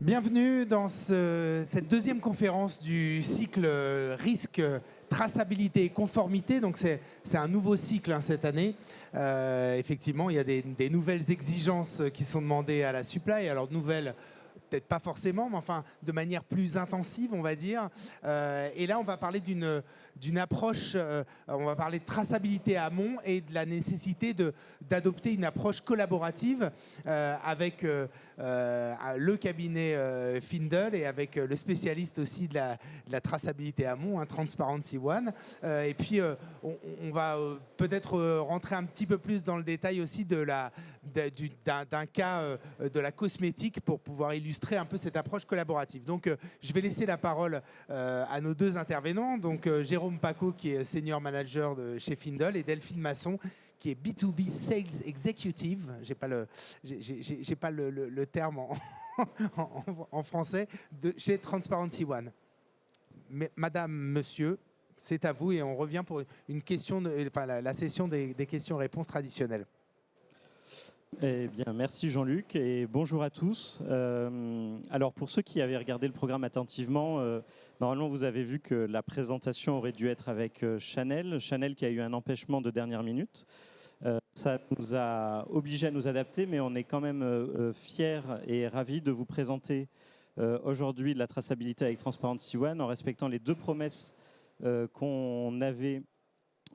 Bienvenue dans cette deuxième conférence du cycle risque, traçabilité et conformité. Donc c'est un nouveau cycle cette année. Effectivement, il y a des nouvelles exigences qui sont demandées à la supply. Alors nouvelles, peut-être pas forcément, mais enfin de manière plus intensive, on va dire. Et là, on va parler d'une approche, on va parler de traçabilité amont et de la nécessité d'adopter une approche collaborative avec le cabinet Findle et avec le spécialiste aussi de la traçabilité amont, Transparency One. Et puis, on va peut-être rentrer un petit peu plus dans le détail aussi d'un cas de la cosmétique pour pouvoir illustrer un peu cette approche collaborative. Donc, je vais laisser la parole à nos deux intervenants. Donc, Jérôme Paco, qui est senior manager chez Findle, et Delphine Masson, qui est B2B Sales Executive. J'ai pas le terme en français, chez Transparency One. Mais, madame, monsieur, c'est à vous et on revient pour une question, la session des questions-réponses traditionnelles. Eh bien, merci Jean-Luc et bonjour à tous. Alors pour ceux qui avaient regardé le programme attentivement, normalement vous avez vu que la présentation aurait dû être avec Chanel qui a eu un empêchement de dernière minute. Ça nous a obligés à nous adapter, mais on est quand même fiers et ravis de vous présenter aujourd'hui de la traçabilité avec Transparency One en respectant les deux promesses qu'on avait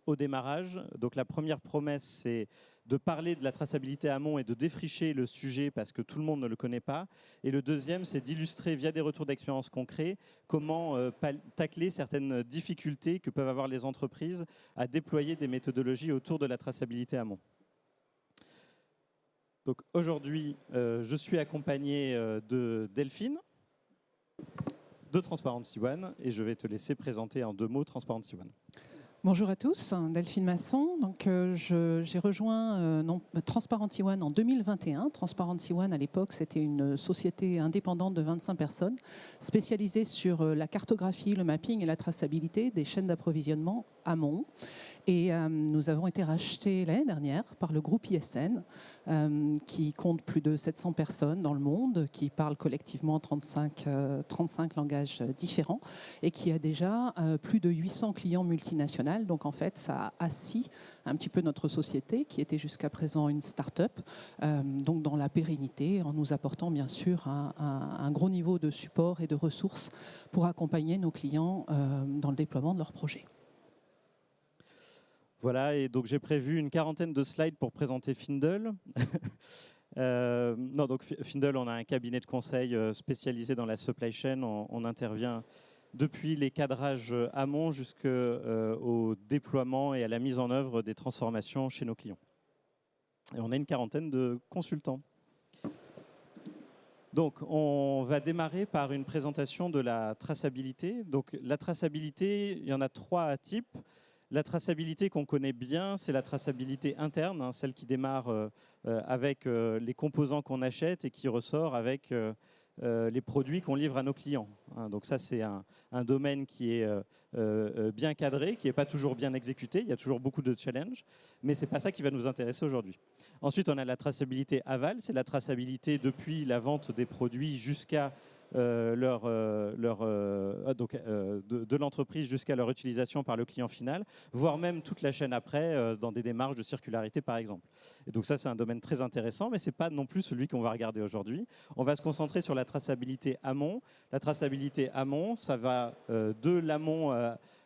au démarrage. Donc la première promesse, c'est de parler de la traçabilité amont et de défricher le sujet parce que tout le monde ne le connaît pas. Et le deuxième, c'est d'illustrer via des retours d'expérience concrets comment tacler certaines difficultés que peuvent avoir les entreprises à déployer des méthodologies autour de la traçabilité amont. Donc aujourd'hui, je suis accompagné de Delphine, de Transparency One, et je vais te laisser présenter en 2 mots Transparency One. Bonjour à tous, Delphine Masson. J'ai rejoint Transparency One en 2021. Transparency One, à l'époque, c'était une société indépendante de 25 personnes spécialisée sur la cartographie, le mapping et la traçabilité des chaînes d'approvisionnement amont. Et nous avons été rachetés l'année dernière par le groupe ISN, qui compte plus de 700 personnes dans le monde, qui parlent collectivement 35 langages différents et qui a déjà plus de 800 clients multinationaux. Donc en fait, ça a assis un petit peu notre société, qui était jusqu'à présent une start-up, donc dans la pérennité, en nous apportant bien sûr un gros niveau de support et de ressources pour accompagner nos clients dans le déploiement de leurs projets. Voilà, et donc j'ai prévu une quarantaine de slides pour présenter Findle. Donc Findle, on a un cabinet de conseil spécialisé dans la supply chain. On intervient depuis les cadrages amont jusqu'au déploiement et à la mise en œuvre des transformations chez nos clients. Et on a une quarantaine de consultants. Donc, on va démarrer par une présentation de la traçabilité. Donc, la traçabilité, il y en a 3 types. La traçabilité qu'on connaît bien, c'est la traçabilité interne, celle qui démarre avec les composants qu'on achète et qui ressort avec les produits qu'on livre à nos clients. Donc ça, c'est un domaine qui est bien cadré, qui n'est pas toujours bien exécuté. Il y a toujours beaucoup de challenges, mais ce n'est pas ça qui va nous intéresser aujourd'hui. Ensuite, on a la traçabilité aval, c'est la traçabilité depuis la vente des produits jusqu'à de l'entreprise jusqu'à leur utilisation par le client final, voire même toute la chaîne après, dans des démarches de circularité par exemple. Et donc ça, c'est un domaine très intéressant, mais ce n'est pas non plus celui qu'on va regarder aujourd'hui. On va se concentrer sur la traçabilité amont. La traçabilité amont, ça va de l'amont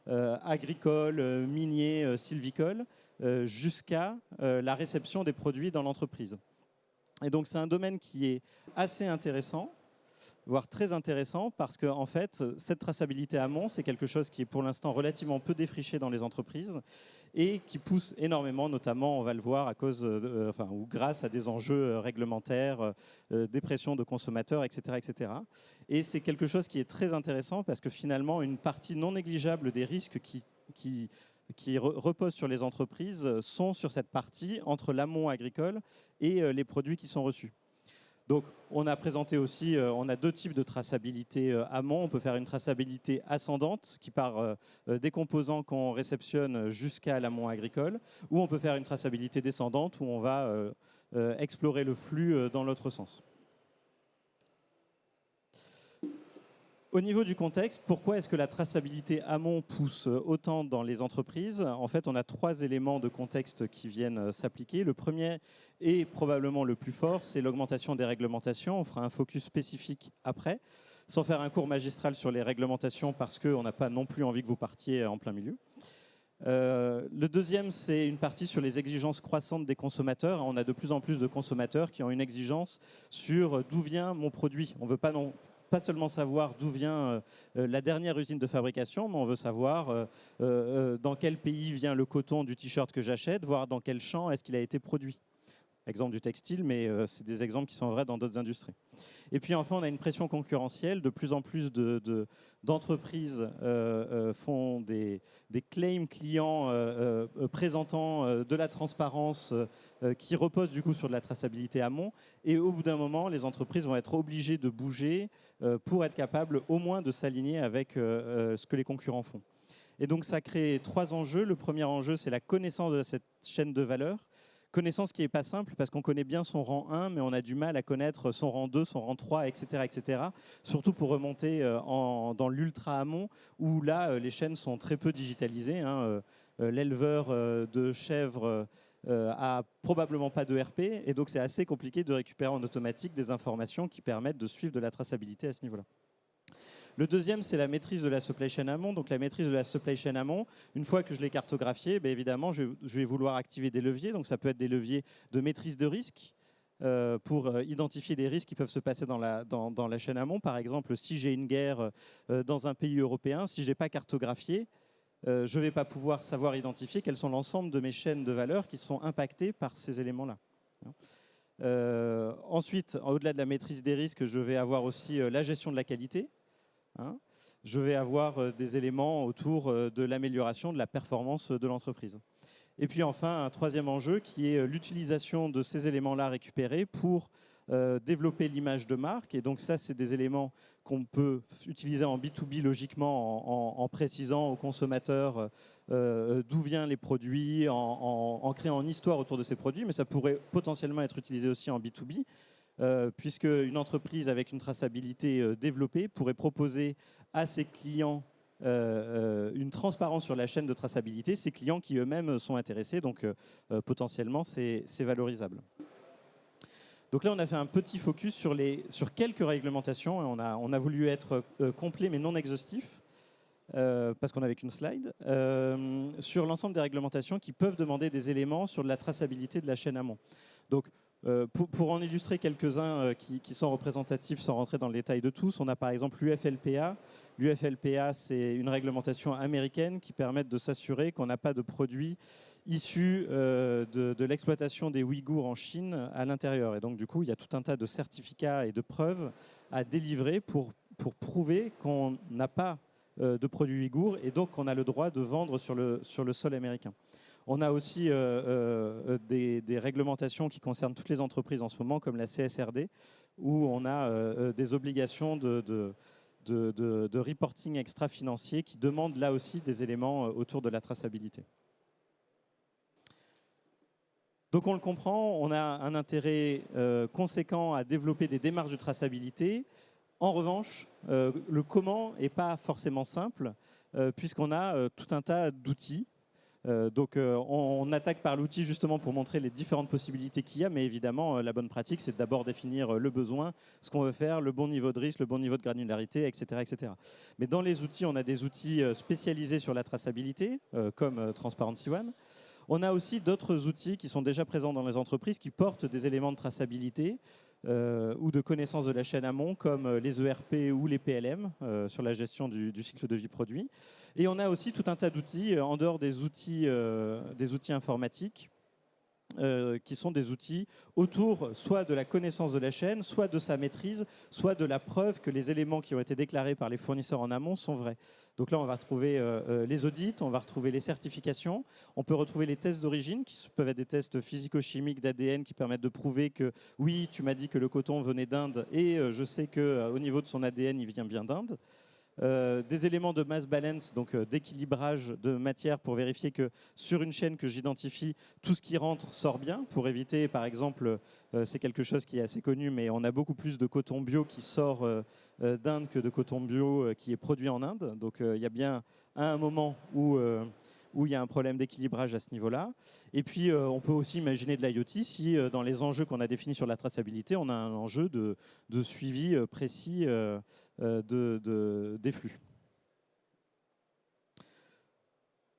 agricole, minier, sylvicole, jusqu'à la réception des produits dans l'entreprise. Et donc c'est un domaine qui est assez intéressant, voire très intéressant, parce que en fait, cette traçabilité amont, c'est quelque chose qui est pour l'instant relativement peu défriché dans les entreprises et qui pousse énormément, notamment, on va le voir, à cause ou grâce à des enjeux réglementaires, des pressions de consommateurs, etc., etc. Et c'est quelque chose qui est très intéressant parce que finalement, une partie non négligeable des risques qui reposent sur les entreprises sont sur cette partie entre l'amont agricole et les produits qui sont reçus. Donc, on a présenté aussi, on a 2 types de traçabilité amont. On peut faire une traçabilité ascendante qui part des composants qu'on réceptionne jusqu'à l'amont agricole, ou on peut faire une traçabilité descendante où on va explorer le flux dans l'autre sens. Au niveau du contexte, pourquoi est-ce que la traçabilité amont pousse autant dans les entreprises? En fait, on a 3 éléments de contexte qui viennent s'appliquer. Le premier et probablement le plus fort, c'est l'augmentation des réglementations. On fera un focus spécifique après, sans faire un cours magistral sur les réglementations parce qu'on n'a pas non plus envie que vous partiez en plein milieu. Le deuxième, c'est une partie sur les exigences croissantes des consommateurs. On a de plus en plus de consommateurs qui ont une exigence sur d'où vient mon produit. On ne veut pas seulement savoir d'où vient la dernière usine de fabrication, mais on veut savoir dans quel pays vient le coton du t-shirt que j'achète, voire dans quel champ est-ce qu'il a été produit. Exemple du textile, mais c'est des exemples qui sont vrais dans d'autres industries. Et puis enfin, on a une pression concurrentielle. De plus en plus d'entreprises font des claims clients présentant de la transparence qui repose du coup sur de la traçabilité amont. Et au bout d'un moment, les entreprises vont être obligées de bouger pour être capables au moins de s'aligner avec ce que les concurrents font. Et donc ça crée 3 enjeux. Le premier enjeu, c'est la connaissance de cette chaîne de valeur. Connaissance qui n'est pas simple parce qu'on connaît bien son rang 1, mais on a du mal à connaître son rang 2, son rang 3, etc. etc. Surtout pour remonter dans l'ultra amont, où là, les chaînes sont très peu digitalisées. L'éleveur de chèvres a probablement pas de RP, et donc c'est assez compliqué de récupérer en automatique des informations qui permettent de suivre de la traçabilité à ce niveau-là. Le deuxième, c'est la maîtrise de la supply chain amont. Donc la maîtrise de la supply chain amont, une fois que je l'ai cartographiée, évidemment, je vais vouloir activer des leviers. Donc ça peut être des leviers de maîtrise de risque pour identifier des risques qui peuvent se passer dans la chaîne amont. Par exemple, si j'ai une guerre dans un pays européen, si je n'ai pas cartographié, je ne vais pas pouvoir savoir identifier quels sont l'ensemble de mes chaînes de valeur qui sont impactées par ces éléments-là. Ensuite, au-delà de la maîtrise des risques, je vais avoir aussi la gestion de la qualité. Je vais avoir des éléments autour de l'amélioration de la performance de l'entreprise. Et puis enfin, un troisième enjeu qui est l'utilisation de ces éléments-là récupérés pour développer l'image de marque. Et donc ça, c'est des éléments qu'on peut utiliser en B2B logiquement en précisant aux consommateurs d'où viennent les produits, en créant une histoire autour de ces produits, mais ça pourrait potentiellement être utilisé aussi en B2B. Puisque une entreprise avec une traçabilité développée pourrait proposer à ses clients une transparence sur la chaîne de traçabilité, ces clients qui eux-mêmes sont intéressés, donc potentiellement c'est valorisable. Donc là on a fait un petit focus sur quelques réglementations, on a voulu être complet mais non exhaustif, parce qu'on n'avait qu'une slide, sur l'ensemble des réglementations qui peuvent demander des éléments sur la traçabilité de la chaîne amont. Donc, pour en illustrer quelques-uns qui sont représentatifs sans rentrer dans le détail de tous, on a par exemple l'UFLPA. L'UFLPA, c'est une réglementation américaine qui permet de s'assurer qu'on n'a pas de produits issus de l'exploitation des Ouïghours en Chine à l'intérieur. Et donc, du coup, il y a tout un tas de certificats et de preuves à délivrer pour prouver qu'on n'a pas de produits ouïghours et donc qu'on a le droit de vendre sur le sol américain. On a aussi des réglementations qui concernent toutes les entreprises en ce moment, comme la CSRD, où on a des obligations de reporting extra-financier qui demandent là aussi des éléments autour de la traçabilité. Donc on le comprend, on a un intérêt conséquent à développer des démarches de traçabilité. En revanche, le comment n'est pas forcément simple, puisqu'on a tout un tas d'outils. Donc on attaque par l'outil justement pour montrer les différentes possibilités qu'il y a, mais évidemment la bonne pratique c'est d'abord définir le besoin, ce qu'on veut faire, le bon niveau de risque, le bon niveau de granularité, etc., etc. Mais dans les outils, on a des outils spécialisés sur la traçabilité, comme Transparency One. On a aussi d'autres outils qui sont déjà présents dans les entreprises qui portent des éléments de traçabilité ou de connaissance de la chaîne amont, comme les ERP ou les PLM sur la gestion du cycle de vie produit. Et on a aussi tout un tas d'outils en dehors des outils informatiques qui sont des outils autour soit de la connaissance de la chaîne, soit de sa maîtrise, soit de la preuve que les éléments qui ont été déclarés par les fournisseurs en amont sont vrais. Donc là, on va retrouver les audits, on va retrouver les certifications, on peut retrouver les tests d'origine, qui peuvent être des tests physico-chimiques d'ADN qui permettent de prouver que oui, tu m'as dit que le coton venait d'Inde et je sais qu'au niveau de son ADN, il vient bien d'Inde. des éléments de mass balance, donc d'équilibrage de matière pour vérifier que sur une chaîne que j'identifie, tout ce qui rentre sort bien, pour éviter, par exemple, c'est quelque chose qui est assez connu, mais on a beaucoup plus de coton bio qui sort d'Inde que de coton bio qui est produit en Inde. Donc il y a bien un moment où il y a un problème d'équilibrage à ce niveau-là. Et puis, on peut aussi imaginer de l'IoT si, dans les enjeux qu'on a définis sur la traçabilité, on a un enjeu de suivi précis des flux.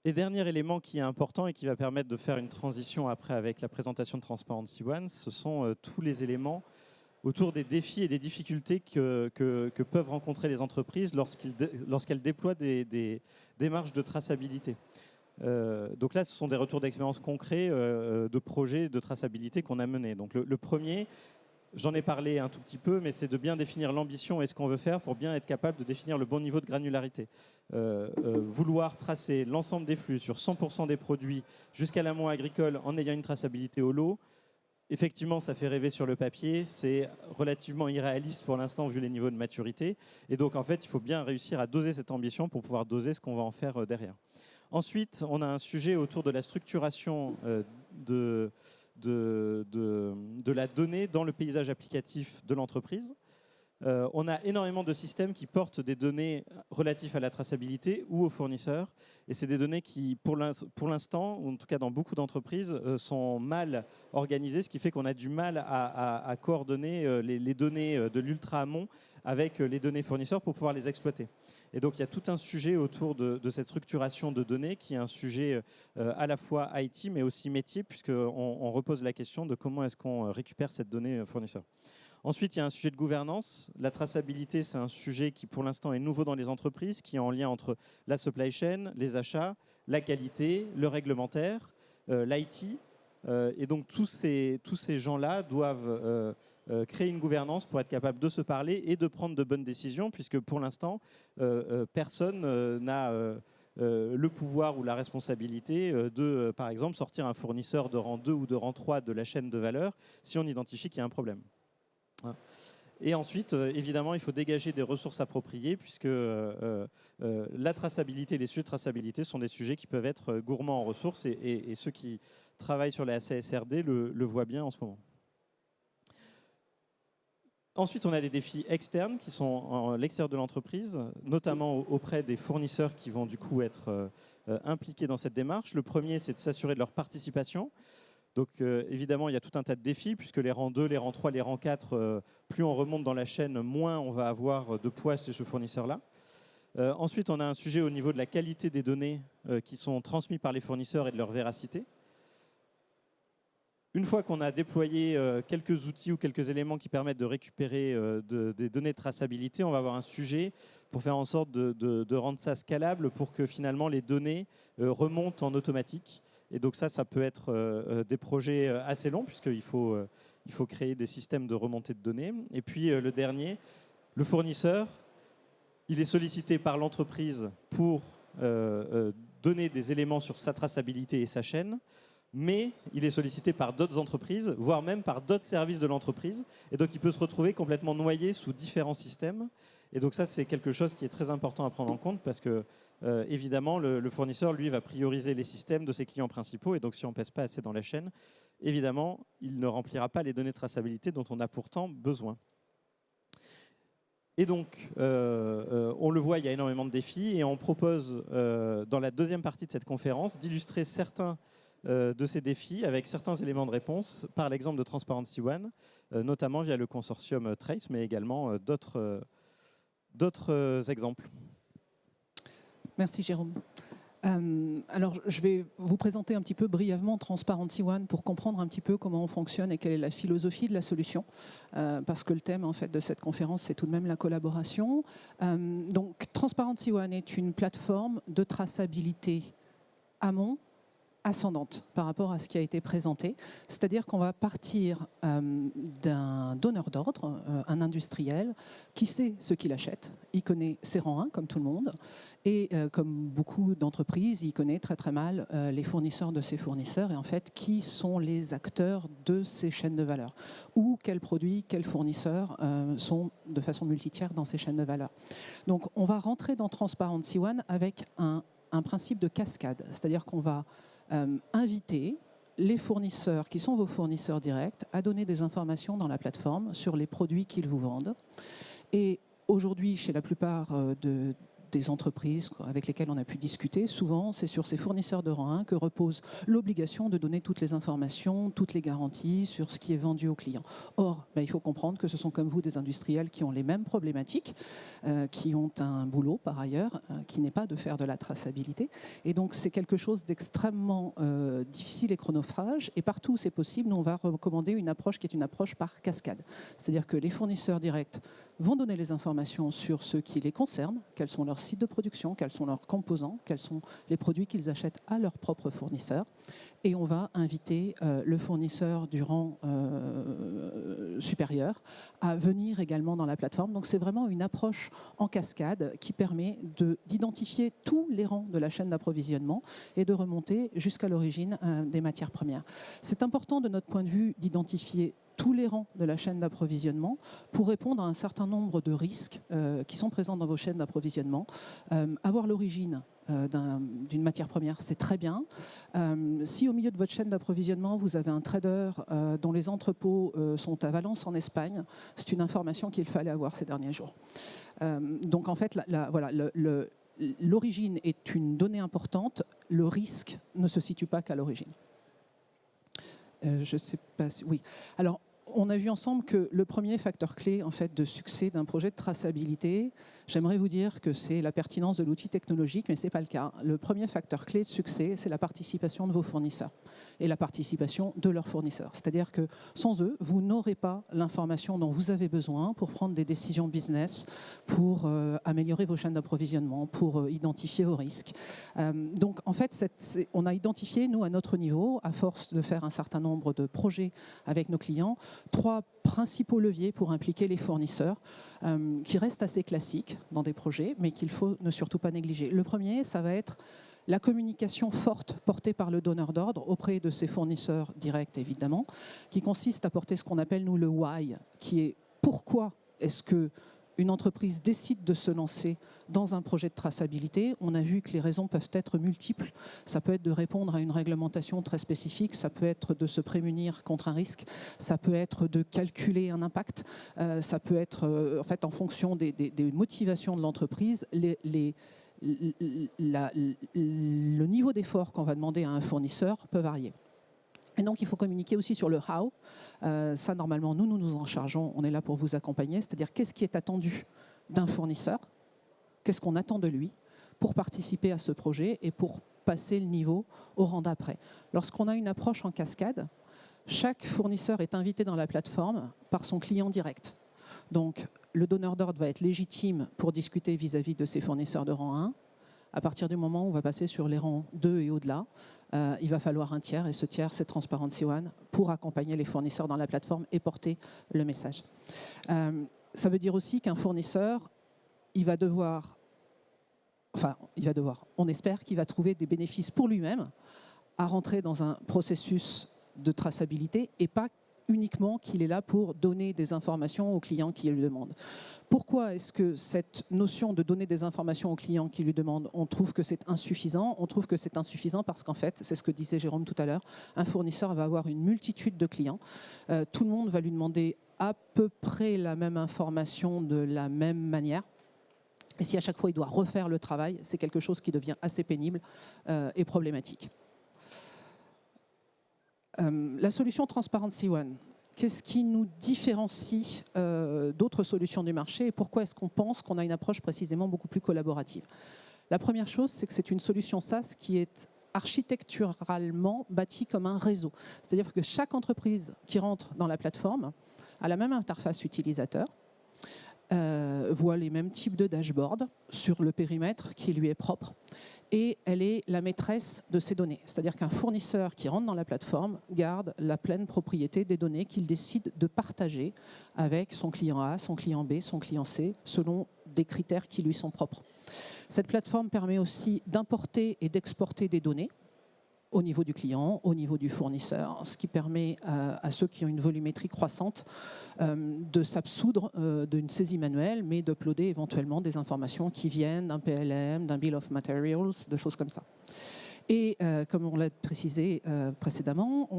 Et dernier élément qui est important et qui va permettre de faire une transition après avec la présentation de Transparency One, ce sont tous les éléments autour des défis et des difficultés que peuvent rencontrer les entreprises lorsqu'elles déploient des démarches de traçabilité. Donc là, ce sont des retours d'expérience concrets de projets de traçabilité qu'on a menés. Donc le premier, j'en ai parlé un tout petit peu, mais c'est de bien définir l'ambition et ce qu'on veut faire pour bien être capable de définir le bon niveau de granularité. Vouloir tracer l'ensemble des flux sur 100% des produits jusqu'à l'amont agricole en ayant une traçabilité au lot, effectivement, ça fait rêver sur le papier. C'est relativement irréaliste pour l'instant vu les niveaux de maturité. Et donc, en fait, il faut bien réussir à doser cette ambition pour pouvoir doser ce qu'on va en faire derrière. Ensuite, on a un sujet autour de la structuration de la donnée dans le paysage applicatif de l'entreprise. On a énormément de systèmes qui portent des données relatives à la traçabilité ou aux fournisseurs. Et c'est des données qui, pour l'instant, ou en tout cas dans beaucoup d'entreprises, sont mal organisées, ce qui fait qu'on a du mal à coordonner les données de l'ultra-amont avec les données fournisseurs pour pouvoir les exploiter. Et donc, il y a tout un sujet autour de cette structuration de données qui est un sujet à la fois IT, mais aussi métier, puisqu'on repose la question de comment est-ce qu'on récupère cette donnée fournisseur. Ensuite, il y a un sujet de gouvernance. La traçabilité, c'est un sujet qui, pour l'instant, est nouveau dans les entreprises, qui est en lien entre la supply chain, les achats, la qualité, le réglementaire, l'IT. Et donc, tous ces gens-là doivent créer une gouvernance pour être capable de se parler et de prendre de bonnes décisions, puisque pour l'instant, personne n'a le pouvoir ou la responsabilité de, par exemple, sortir un fournisseur de rang 2 ou de rang 3 de la chaîne de valeur si on identifie qu'il y a un problème. Et ensuite, évidemment, il faut dégager des ressources appropriées puisque la traçabilité, les sujets de traçabilité sont des sujets qui peuvent être gourmands en ressources et ceux qui travaillent sur la SASRD le voient bien en ce moment. Ensuite, on a des défis externes qui sont à l'extérieur de l'entreprise, notamment auprès des fournisseurs qui vont du coup être impliqués dans cette démarche. Le premier, c'est de s'assurer de leur participation. Donc évidemment, il y a tout un tas de défis, puisque les rangs 2, les rangs 3, les rangs 4, plus on remonte dans la chaîne, moins on va avoir de poids chez ce fournisseur-là. Ensuite, on a un sujet au niveau de la qualité des données qui sont transmises par les fournisseurs et de leur véracité. Une fois qu'on a déployé quelques outils ou quelques éléments qui permettent de récupérer des données de traçabilité, on va avoir un sujet pour faire en sorte de rendre ça scalable pour que finalement les données remontent en automatique. Et donc ça peut être des projets assez longs puisqu'il faut créer des systèmes de remontée de données. Et puis le dernier, le fournisseur, il est sollicité par l'entreprise pour donner des éléments sur sa traçabilité et sa chaîne, mais il est sollicité par d'autres entreprises, voire même par d'autres services de l'entreprise. Et donc il peut se retrouver complètement noyé sous différents systèmes. Et donc ça, c'est quelque chose qui est très important à prendre en compte parce que évidemment, le fournisseur, lui, va prioriser les systèmes de ses clients principaux. Et donc, si on ne pèse pas assez dans la chaîne, évidemment, il ne remplira pas les données de traçabilité dont on a pourtant besoin. Et donc, on le voit, il y a énormément de défis. Et on propose, dans la deuxième partie de cette conférence, d'illustrer certains de ces défis avec certains éléments de réponse par l'exemple de Transparency One, notamment via le consortium Trace, mais également d'autres exemples. Merci Jérôme. Alors, je vais vous présenter un petit peu brièvement Transparency One pour comprendre un petit peu comment on fonctionne et quelle est la philosophie de la solution, parce que le thème en fait de cette conférence, c'est tout de même la collaboration. Donc, Transparency One est une plateforme de traçabilité amont ascendante par rapport à ce qui a été présenté. C'est-à-dire qu'on va partir d'un donneur d'ordre, un industriel, qui sait ce qu'il achète. Il connaît ses rangs 1, comme tout le monde. Et comme beaucoup d'entreprises, il connaît très très mal les fournisseurs de ses fournisseurs et en fait, qui sont les acteurs de ces chaînes de valeur. Ou quels produits, quels fournisseurs sont de façon multitière dans ces chaînes de valeur. Donc on va rentrer dans Transparency One avec un principe de cascade. C'est-à-dire qu'on va inviter les fournisseurs qui sont vos fournisseurs directs à donner des informations dans la plateforme sur les produits qu'ils vous vendent. Et aujourd'hui, chez la plupart des entreprises avec lesquelles on a pu discuter, souvent c'est sur ces fournisseurs de rang 1 que repose l'obligation de donner toutes les informations, toutes les garanties sur ce qui est vendu aux clients. Or, il faut comprendre que ce sont comme vous des industriels qui ont les mêmes problématiques, qui ont un boulot par ailleurs, qui n'est pas de faire de la traçabilité. Et donc c'est quelque chose d'extrêmement difficile et chronophage. Et partout où c'est possible, nous on va recommander une approche qui est une approche par cascade. C'est-à-dire que les fournisseurs directs vont donner les informations sur ce qui les concerne, quels sont leurs sites de production, quels sont leurs composants, quels sont les produits qu'ils achètent à leurs propres fournisseurs. Et on va inviter le fournisseur du rang supérieur à venir également dans la plateforme. Donc c'est vraiment une approche en cascade qui permet d'identifier tous les rangs de la chaîne d'approvisionnement et de remonter jusqu'à l'origine des matières premières. C'est important de notre point de vue d'identifier tous les rangs de la chaîne d'approvisionnement pour répondre à un certain nombre de risques qui sont présents dans vos chaînes d'approvisionnement. Avoir l'origine d'une matière première, c'est très bien. Si au milieu de votre chaîne d'approvisionnement, vous avez un trader dont les entrepôts sont à Valence en Espagne, c'est une information qu'il fallait avoir ces derniers jours. Donc en fait, voilà, l'origine est une donnée importante, le risque ne se situe pas qu'à l'origine. Je ne sais pas si... Oui. Alors, on a vu ensemble que le premier facteur clé en fait, de succès d'un projet de traçabilité, j'aimerais vous dire que c'est la pertinence de l'outil technologique, mais ce n'est pas le cas. Le premier facteur clé de succès, c'est la participation de vos fournisseurs et la participation de leurs fournisseurs. C'est-à-dire que sans eux, vous n'aurez pas l'information dont vous avez besoin pour prendre des décisions business, pour améliorer vos chaînes d'approvisionnement, pour identifier vos risques. Donc en fait, on a identifié, nous, à notre niveau, à force de faire un certain nombre de projets avec nos clients, 3 principaux leviers pour impliquer les fournisseurs qui restent assez classiques dans des projets, mais qu'il faut ne surtout pas négliger. Le premier, ça va être la communication forte portée par le donneur d'ordre auprès de ses fournisseurs directs, évidemment, qui consiste à porter ce qu'on appelle, nous, le why, qui est pourquoi est-ce que une entreprise décide de se lancer dans un projet de traçabilité. On a vu que les raisons peuvent être multiples. Ça peut être de répondre à une réglementation très spécifique, ça peut être de se prémunir contre un risque, ça peut être de calculer un impact, ça peut être en fait en fonction des motivations de l'entreprise, le niveau d'effort qu'on va demander à un fournisseur peut varier. Et donc, il faut communiquer aussi sur le how. Ça, normalement, nous nous en chargeons. On est là pour vous accompagner. C'est-à-dire, qu'est-ce qui est attendu d'un fournisseur? Qu'est-ce qu'on attend de lui pour participer à ce projet et pour passer le niveau au rang d'après? Lorsqu'on a une approche en cascade, chaque fournisseur est invité dans la plateforme par son client direct. Donc, le donneur d'ordre va être légitime pour discuter vis-à-vis de ses fournisseurs de rang 1. À partir du moment où on va passer sur les rangs 2 et au-delà, il va falloir un tiers, et ce tiers, c'est Transparency One, pour accompagner les fournisseurs dans la plateforme et porter le message. Ça veut dire aussi qu'un fournisseur, on espère qu'il va trouver des bénéfices pour lui-même à rentrer dans un processus de traçabilité et pas uniquement qu'il est là pour donner des informations aux clients qui lui demandent. Pourquoi est-ce que cette notion de donner des informations aux clients qui lui demandent, on trouve que c'est insuffisant? On trouve que c'est insuffisant parce qu'en fait, c'est ce que disait Jérôme tout à l'heure, un fournisseur va avoir une multitude de clients. Tout le monde va lui demander à peu près la même information de la même manière. Et si à chaque fois il doit refaire le travail, c'est quelque chose qui devient assez pénible et problématique. La solution Transparency One, qu'est-ce qui nous différencie d'autres solutions du marché et pourquoi est-ce qu'on pense qu'on a une approche précisément beaucoup plus collaborative? La première chose, c'est que c'est une solution SaaS qui est architecturalement bâtie comme un réseau. C'est-à-dire que chaque entreprise qui rentre dans la plateforme a la même interface utilisateur. voit les mêmes types de dashboard sur le périmètre qui lui est propre. Et elle est la maîtresse de ces données. C'est-à-dire qu'un fournisseur qui rentre dans la plateforme garde la pleine propriété des données qu'il décide de partager avec son client A, son client B, son client C, selon des critères qui lui sont propres. Cette plateforme permet aussi d'importer et d'exporter des données au niveau du client, au niveau du fournisseur, ce qui permet à ceux qui ont une volumétrie croissante de s'absoudre d'une saisie manuelle, mais d'uploader éventuellement des informations qui viennent d'un PLM, d'un Bill of Materials, de choses comme ça. Et comme on l'a précisé précédemment,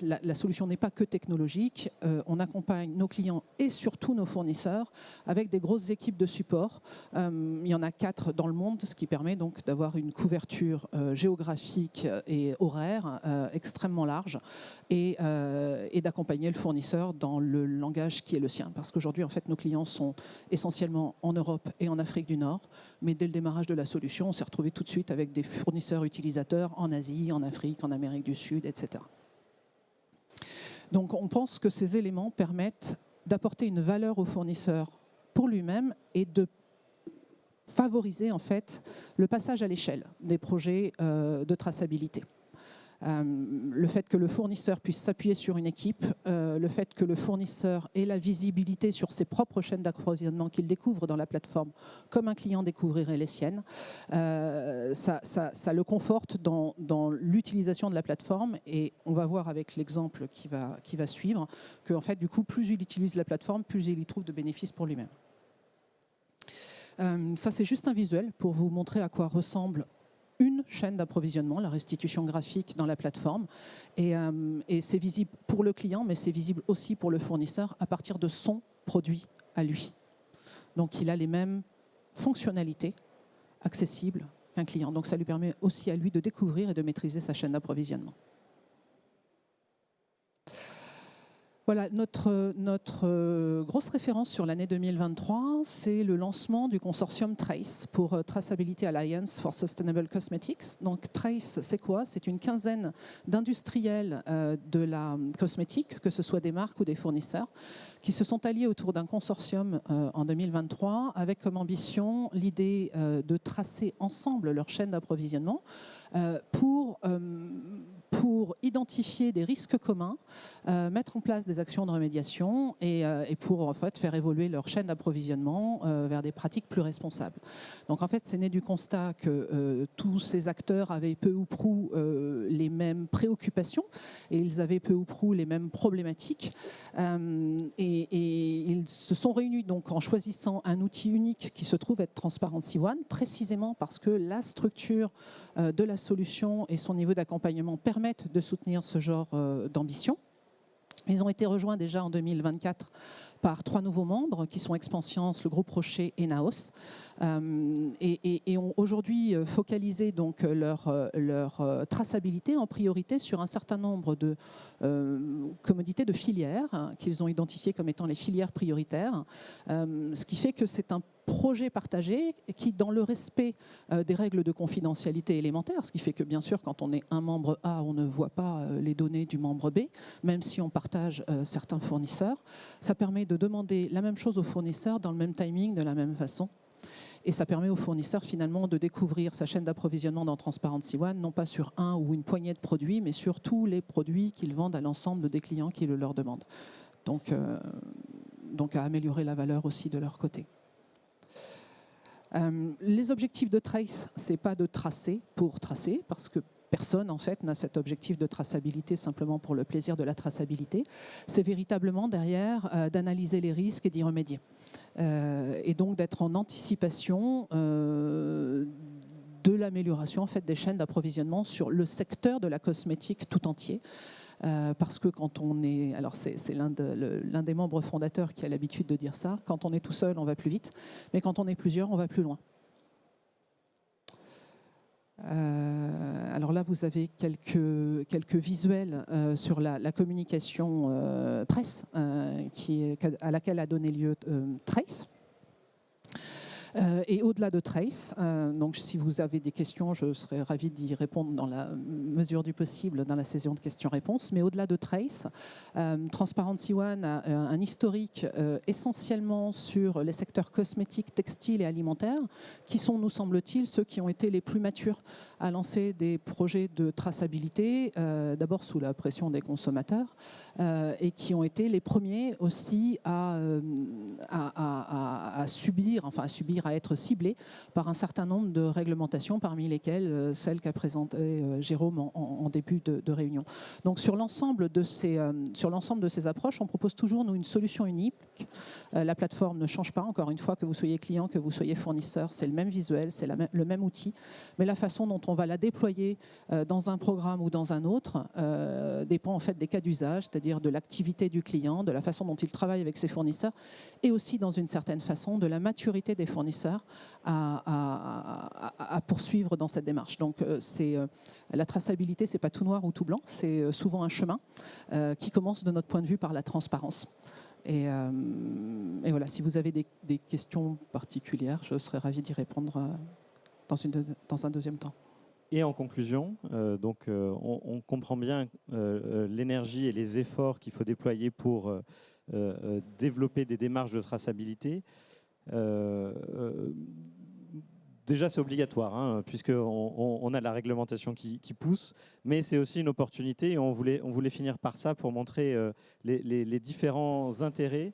la solution n'est pas que technologique. On accompagne nos clients et surtout nos fournisseurs avec des grosses équipes de support. Il y en a 4 dans le monde, ce qui permet donc d'avoir une couverture géographique et horaire extrêmement large et d'accompagner le fournisseur dans le langage qui est le sien. Parce qu'aujourd'hui, en fait, nos clients sont essentiellement en Europe et en Afrique du Nord. Mais dès le démarrage de la solution, on s'est retrouvé tout de suite avec des fournisseurs utilisateurs en Asie, en Afrique, en Amérique du Sud, etc. Donc on pense que ces éléments permettent d'apporter une valeur au fournisseur pour lui-même et de favoriser en fait le passage à l'échelle des projets de traçabilité. Le fait que le fournisseur puisse s'appuyer sur une équipe, le fait que le fournisseur ait la visibilité sur ses propres chaînes d'approvisionnement qu'il découvre dans la plateforme, comme un client découvrirait les siennes, ça le conforte dans l'utilisation de la plateforme. Et on va voir avec l'exemple qui va suivre que en fait, du coup, plus il utilise la plateforme, plus il y trouve de bénéfices pour lui-même. Ça, c'est juste un visuel pour vous montrer à quoi ressemble une chaîne d'approvisionnement, la restitution graphique dans la plateforme. Et c'est visible pour le client, mais c'est visible aussi pour le fournisseur à partir de son produit à lui. Donc il a les mêmes fonctionnalités accessibles qu'un client. Donc ça lui permet aussi à lui de découvrir et de maîtriser sa chaîne d'approvisionnement. Voilà, notre grosse référence sur l'année 2023, c'est le lancement du consortium TRACE pour Traceability Alliance for Sustainable Cosmetics. Donc TRACE, c'est quoi? C'est une quinzaine d'industriels de la cosmétique, que ce soit des marques ou des fournisseurs, qui se sont alliés autour d'un consortium en 2023 avec comme ambition l'idée de tracer ensemble leur chaîne d'approvisionnement pour identifier des risques communs, mettre en place des actions de remédiation et pour en fait faire évoluer leur chaîne d'approvisionnement vers des pratiques plus responsables. Donc en fait, c'est né du constat que tous ces acteurs avaient peu ou prou les mêmes préoccupations et ils avaient peu ou prou les mêmes problématiques et ils se sont réunis donc en choisissant un outil unique qui se trouve être Transparency One, précisément parce que la structure de la solution et son niveau d'accompagnement permettent de soutenir ce genre d'ambition. Ils ont été rejoints déjà en 2024 par 3 nouveaux membres qui sont Expansiance, le groupe Rocher et Naos, et ont aujourd'hui focalisé donc leur traçabilité en priorité sur un certain nombre de commodités de filières qu'ils ont identifiées comme étant les filières prioritaires, ce qui fait que c'est un projet partagé qui, dans le respect des règles de confidentialité élémentaires, ce qui fait que bien sûr quand on est un membre A, on ne voit pas les données du membre B, même si on partage certains fournisseurs, ça permet de demander la même chose aux fournisseurs dans le même timing, de la même façon. Et ça permet aux fournisseurs finalement de découvrir sa chaîne d'approvisionnement dans Transparency One, non pas sur un ou une poignée de produits, mais sur tous les produits qu'ils vendent à l'ensemble des clients qui le leur demandent. Donc à améliorer la valeur aussi de leur côté. Les objectifs de Trace, ce n'est pas de tracer pour tracer, parce que personne en fait n'a cet objectif de traçabilité simplement pour le plaisir de la traçabilité. C'est véritablement derrière d'analyser les risques et d'y remédier. Et donc d'être en anticipation de l'amélioration en fait, des chaînes d'approvisionnement sur le secteur de la cosmétique tout entier. Parce que quand on est... Alors c'est l'un des membres fondateurs qui a l'habitude de dire ça. Quand on est tout seul, on va plus vite. Mais quand on est plusieurs, on va plus loin. Alors là, vous avez quelques visuels sur la communication presse à laquelle a donné lieu Trace. Et au-delà de Trace, donc si vous avez des questions, je serais ravie d'y répondre dans la mesure du possible dans la session de questions-réponses. Mais au-delà de Trace, Transparency One a un historique essentiellement sur les secteurs cosmétiques, textiles et alimentaires, qui sont, nous semble-t-il, ceux qui ont été les plus matures à lancer des projets de traçabilité, d'abord sous la pression des consommateurs, et qui ont été les premiers aussi à être ciblés par un certain nombre de réglementations, parmi lesquelles celle qu'a présentée Jérôme en début de réunion. Donc sur l'ensemble de ces approches, on propose toujours nous une solution unique. La plateforme ne change pas, encore une fois, que vous soyez client, que vous soyez fournisseur, c'est le même visuel, c'est le même outil, mais la façon dont on va la déployer dans un programme ou dans un autre dépend en fait des cas d'usage, c'est-à-dire de l'activité du client, de la façon dont il travaille avec ses fournisseurs, et aussi dans une certaine façon de la maturité des fournisseurs à poursuivre dans cette démarche. Donc la traçabilité, c'est pas tout noir ou tout blanc, c'est souvent un chemin qui commence de notre point de vue par la transparence. Et voilà, si vous avez des questions particulières, je serais ravie d'y répondre dans un deuxième temps. Et en conclusion, on comprend bien l'énergie et les efforts qu'il faut déployer pour développer des démarches de traçabilité. Déjà, c'est obligatoire, hein, puisqu'on a la réglementation qui pousse, mais c'est aussi une opportunité et on voulait finir par ça pour montrer les différents intérêts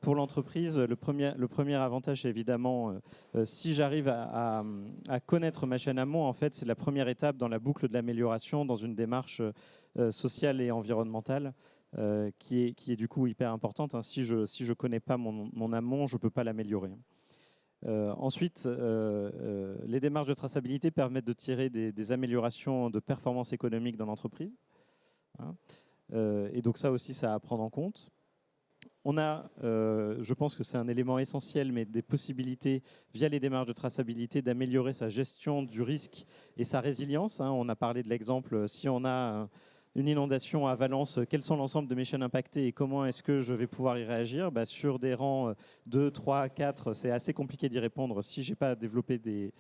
pour l'entreprise. Le premier avantage, c'est évidemment, si j'arrive à connaître ma chaîne amont, en fait, c'est la première étape dans la boucle de l'amélioration, dans une démarche sociale et environnementale. Qui est du coup hyper importante. Hein. Si je ne connais pas mon amont, je ne peux pas l'améliorer. Ensuite, les démarches de traçabilité permettent de tirer des améliorations de performance économique dans l'entreprise. Hein. Et donc ça aussi, ça à prendre en compte. On a, je pense que c'est un élément essentiel, mais des possibilités, via les démarches de traçabilité, d'améliorer sa gestion du risque et sa résilience. Hein. On a parlé de l'exemple, si on a une inondation à Valence, quels sont l'ensemble de mes chaînes impactées et comment est-ce que je vais pouvoir y réagir? Sur des rangs 2, 3, 4, c'est assez compliqué d'y répondre si je n'ai pas développé des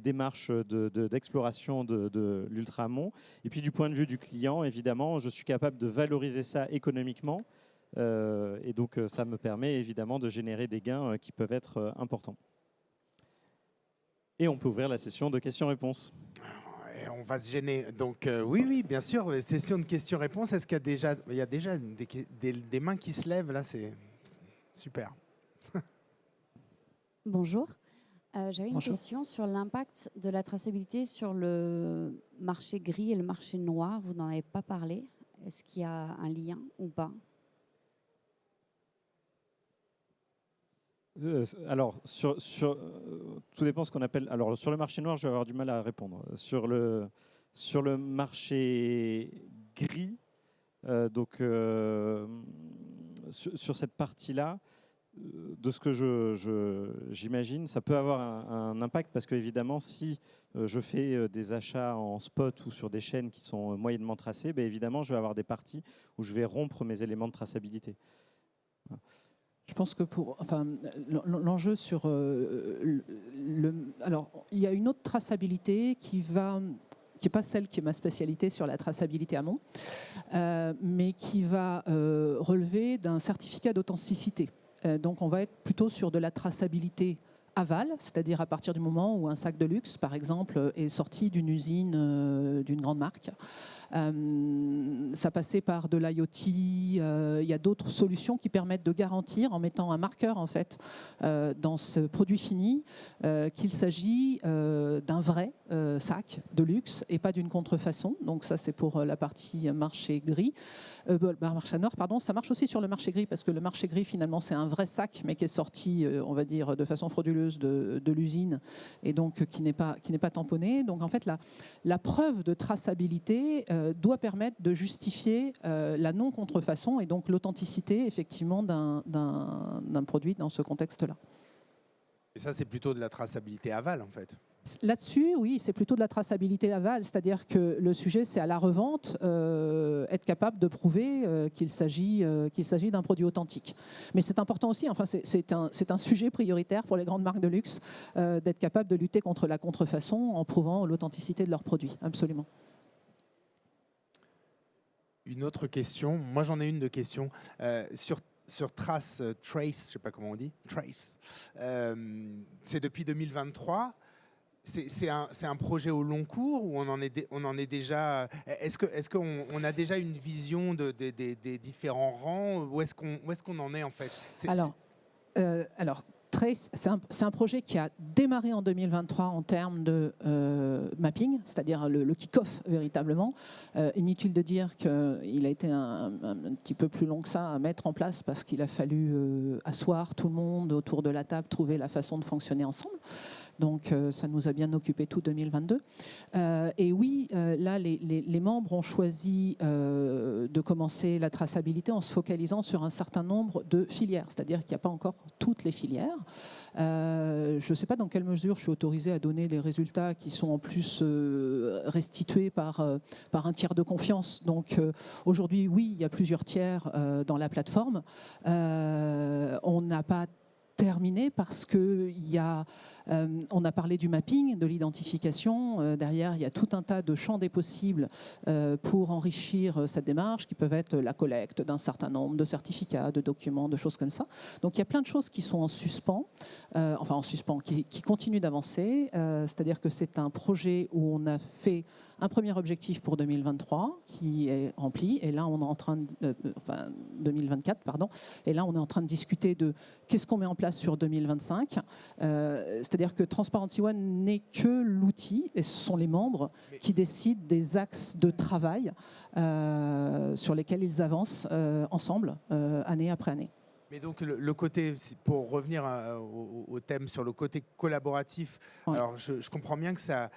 démarches d'exploration de l'ultra-amont. Et puis du point de vue du client, évidemment, je suis capable de valoriser ça économiquement. Et donc ça me permet évidemment de générer des gains qui peuvent être importants. Et on peut ouvrir la session de questions-réponses. On va se gêner. Donc oui, bien sûr, session de questions-réponses. Est-ce qu'il y a déjà des mains qui se lèvent? Là, c'est super. Bonjour. J'avais une question sur l'impact de la traçabilité sur le marché gris et le marché noir. Vous n'en avez pas parlé. Est-ce qu'il y a un lien ou pas? Alors, tout dépend de ce qu'on appelle. Alors, sur le marché noir, je vais avoir du mal à répondre. Sur le marché gris, sur cette partie-là, de ce que j'imagine, ça peut avoir un impact parce qu'évidemment, si je fais des achats en spot ou sur des chaînes qui sont moyennement tracées, évidemment, je vais avoir des parties où je vais rompre mes éléments de traçabilité. Je pense que l'enjeu sur alors il y a une autre traçabilité qui n'est pas celle qui est ma spécialité sur la traçabilité amont, mais qui va relever d'un certificat d'authenticité. Donc on va être plutôt sur de la traçabilité aval, c'est-à-dire à partir du moment où un sac de luxe, par exemple, est sorti d'une usine d'une grande marque. Ça passait par de l'IoT, il y a d'autres solutions qui permettent de garantir, en mettant un marqueur en fait, dans ce produit fini, qu'il s'agit d'un vrai sac de luxe et pas d'une contrefaçon. Donc ça c'est pour la partie marché gris. Marché noir, pardon. Ça marche aussi sur le marché gris parce que le marché gris finalement c'est un vrai sac mais qui est sorti, on va dire, de façon frauduleuse de l'usine et donc qui n'est pas tamponné. Donc en fait la preuve de traçabilité doit permettre de justifier la non-contrefaçon et donc l'authenticité effectivement d'un produit dans ce contexte-là. Et ça, c'est plutôt de la traçabilité aval, en fait. Là-dessus, oui, c'est plutôt de la traçabilité aval, c'est-à-dire que le sujet, c'est à la revente, être capable de prouver qu'il s'agit d'un produit authentique. Mais c'est important aussi, enfin, c'est un sujet prioritaire pour les grandes marques de luxe, d'être capable de lutter contre la contrefaçon en prouvant l'authenticité de leurs produits, absolument. Une autre question, moi j'en ai une de question, sur Trace, Trace, je ne sais pas comment on dit, Trace, c'est depuis 2023. C'est un projet au long cours où on en est déjà. Est-ce qu'on a déjà une vision des différents rangs? Où est-ce qu'on en est en fait? Alors, Trace, c'est un projet qui a démarré en 2023 en termes de mapping, c'est-à-dire le kick-off véritablement. Inutile de dire qu'il a été un petit peu plus long que ça à mettre en place parce qu'il a fallu asseoir tout le monde autour de la table, trouver la façon de fonctionner ensemble. Donc ça nous a bien occupé tout 2022. Et oui, là, les membres ont choisi de commencer la traçabilité en se focalisant sur un certain nombre de filières, c'est-à-dire qu'il n'y a pas encore toutes les filières. Je ne sais pas dans quelle mesure je suis autorisée à donner les résultats qui sont en plus restitués par un tiers de confiance. Donc aujourd'hui, oui, il y a plusieurs tiers dans la plateforme. On n'a pas terminé parce on a parlé du mapping, de l'identification. Derrière, il y a tout un tas de champs des possibles pour enrichir cette démarche, qui peuvent être la collecte d'un certain nombre de certificats, de documents, de choses comme ça. Donc il y a plein de choses qui sont en suspens, qui continuent d'avancer. C'est-à-dire que c'est un projet où on a fait un premier objectif pour 2023 qui est rempli, et là on est en train de, 2024 pardon, et là on est en train de discuter de qu'est-ce qu'on met en place sur 2025. C'est-à-dire que Transparency One n'est que l'outil, et ce sont les membres qui décident des axes de travail sur lesquels ils avancent ensemble, année après année. Mais donc le côté, pour revenir au thème sur le côté collaboratif, ouais. Alors je comprends bien que ça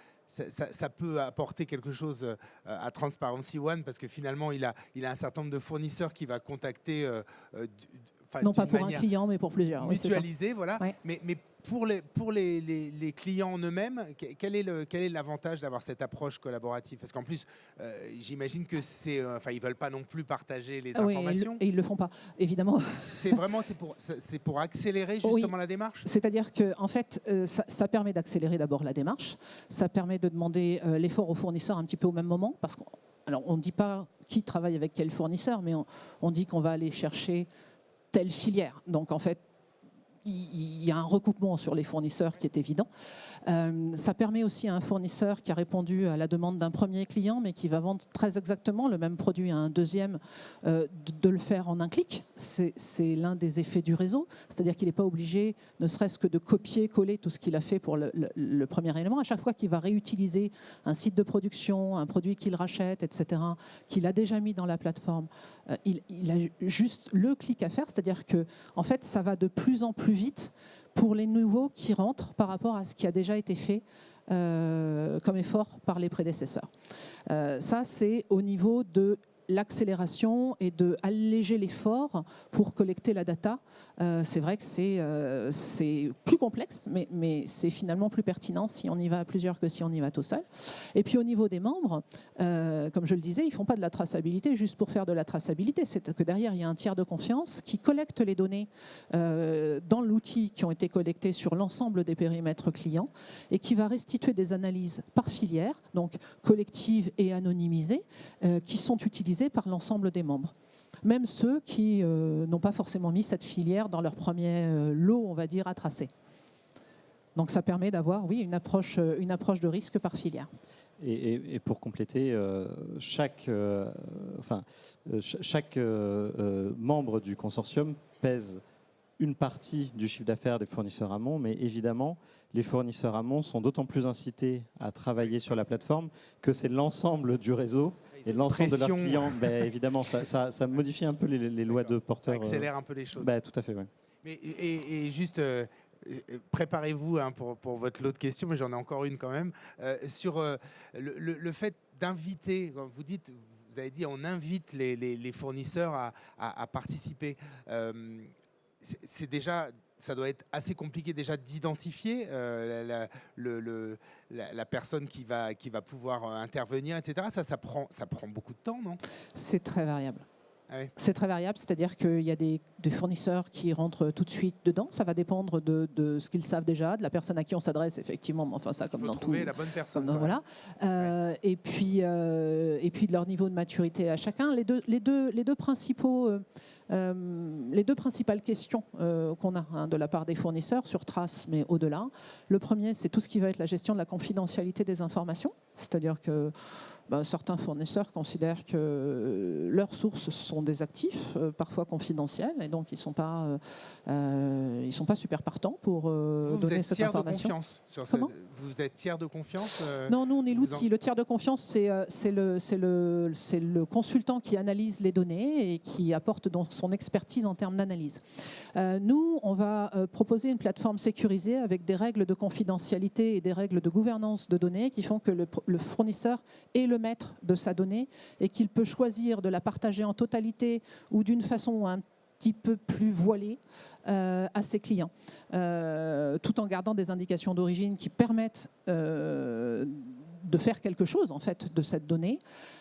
peut apporter quelque chose à Transparency One, parce que finalement, il a un certain nombre de fournisseurs qui va contacter. Non pas pour un client, mais pour plusieurs. Mutualisé, voilà. Ouais. Mais pour les clients en eux-mêmes, quel est l'avantage d'avoir cette approche collaborative? Parce qu'en plus, j'imagine que ils veulent pas non plus partager les informations. Oui, et ils le font pas, évidemment. C'est pour accélérer justement la démarche. C'est-à-dire que en fait, ça permet d'accélérer d'abord la démarche. Ça permet de demander l'effort aux fournisseurs un petit peu au même moment, parce qu'on ne dit pas qui travaille avec quel fournisseur, mais on dit qu'on va aller chercher telle filière. Donc en fait, il y a un recoupement sur les fournisseurs qui est évident. Ça permet aussi à un fournisseur qui a répondu à la demande d'un premier client, mais qui va vendre très exactement le même produit à un deuxième, de le faire en un clic. C'est l'un des effets du réseau. C'est-à-dire qu'il n'est pas obligé, ne serait-ce que de copier-coller tout ce qu'il a fait pour le premier élément. À chaque fois qu'il va réutiliser un site de production, un produit qu'il rachète, etc., qu'il a déjà mis dans la plateforme, il a juste le clic à faire. C'est-à-dire que, en fait, ça va de plus en plus vite pour les nouveaux qui rentrent par rapport à ce qui a déjà été fait comme effort par les prédécesseurs. Ça, c'est au niveau de l'accélération et de alléger l'effort pour collecter la data. C'est vrai que c'est plus complexe, mais c'est finalement plus pertinent si on y va à plusieurs que si on y va tout seul. Et puis au niveau des membres, comme je le disais, ils ne font pas de la traçabilité juste pour faire de la traçabilité. C'est que derrière, il y a un tiers de confiance qui collecte les données dans l'outil qui ont été collectées sur l'ensemble des périmètres clients et qui va restituer des analyses par filière, donc collectives et anonymisées, qui sont utilisées par l'ensemble des membres. Même ceux qui n'ont pas forcément mis cette filière dans leur premier lot, on va dire, à tracer. Donc ça permet d'avoir, oui, une approche de risque par filière. Et pour compléter, chaque membre du consortium pèse une partie du chiffre d'affaires des fournisseurs amont, mais évidemment, les fournisseurs amont sont d'autant plus incités à travailler sur la plateforme que c'est l'ensemble du réseau et l'ensemble de leurs clients. Évidemment, ça modifie un peu les lois de porteur. Ça accélère un peu les choses. Tout à fait, oui. Mais, et juste, préparez-vous pour votre lot de questions, mais j'en ai encore une quand même. Sur le fait d'inviter, vous avez dit, on invite les fournisseurs à participer. C'est déjà ça doit être assez compliqué déjà d'identifier la personne qui va pouvoir intervenir, etc. Ça prend beaucoup de temps, non? C'est très variable. Ah oui. C'est très variable, c'est-à-dire qu'il y a des fournisseurs qui rentrent tout de suite dedans. Ça va dépendre de ce qu'ils savent déjà, de la personne à qui on s'adresse, effectivement. Enfin, ça, comme Il faut dans trouver tout, la bonne personne. voilà. Et puis de leur niveau de maturité à chacun. Les deux principales questions qu'on a de la part des fournisseurs sur Trace, mais au-delà. Le premier, c'est tout ce qui va être la gestion de la confidentialité des informations, c'est-à-dire que certains fournisseurs considèrent que leurs sources sont des actifs, parfois confidentiels, et donc ils sont pas super partants pour donner cette information. Vous êtes tiers de confiance Non, nous on est l'outil. Le tiers de confiance, c'est le consultant qui analyse les données et qui apporte donc son expertise en termes d'analyse. Nous, on va proposer une plateforme sécurisée avec des règles de confidentialité et des règles de gouvernance de données qui font que le fournisseur est le maître de sa donnée et qu'il peut choisir de la partager en totalité ou d'une façon un petit peu plus voilée à ses clients, tout en gardant des indications d'origine qui permettent de faire quelque chose en fait de cette donnée.